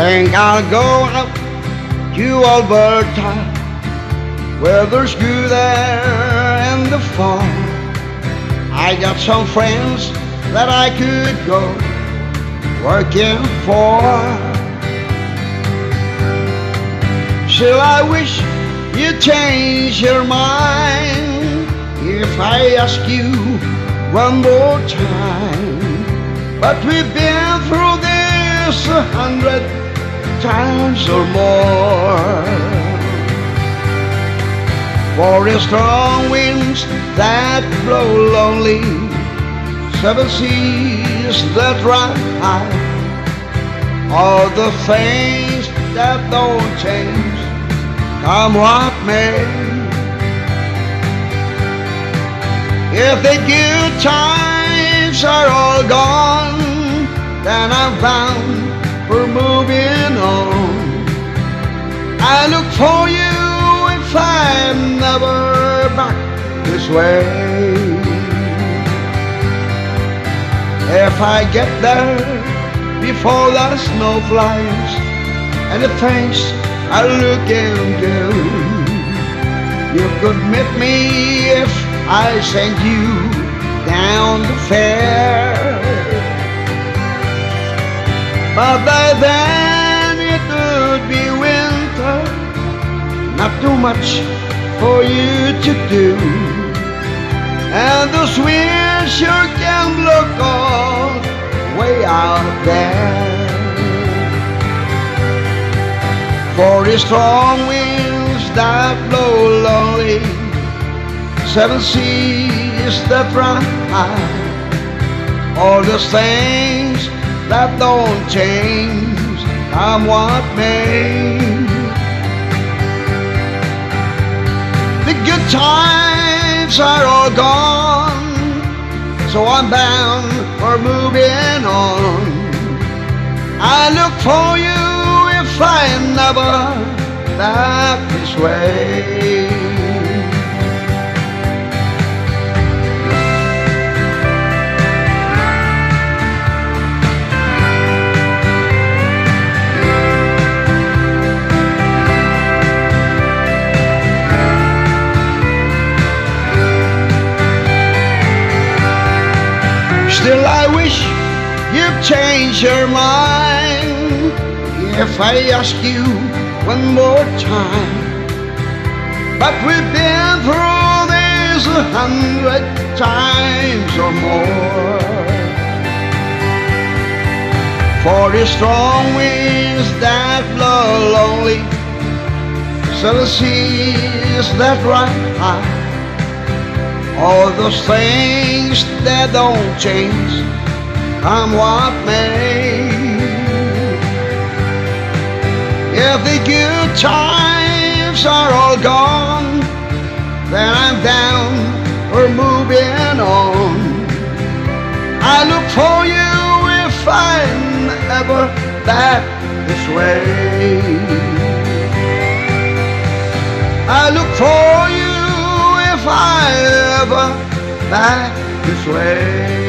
Think I'll go out to Alberta, where there's good air and the fall. I got some friends that I could go working for. Still I wish you'd change your mind if I ask you one more time. But we've been through this 100 times or more. For the strong winds that blow lonely, 7 seas that run high, all the things that don't change, come what may. If the good times are all gone, then I'm bound for moving on. I look for you if I'm never back this way. If I get there before the snow flies and the things I look into, you could meet me if I send you down the fair. But by then it would be winter, not too much for you to do, and those winds sure can blow cold way out there. For the strong winds that blow lonely, 7 seas that run high, all those things that don't change, come what may. The good times are all gone, so I'm bound for moving on. I look for you if I'm never back this way. Still I wish you'd change your mind if I ask you one more time. But we've been through this 100 times or more. For the strong winds that blow lonely, 7 seas that run high, all those things that don't change, come what may. If the good times are all gone, then I'm down for moving on. I look for you if I'm ever back this way. I look for you if I ever back this way.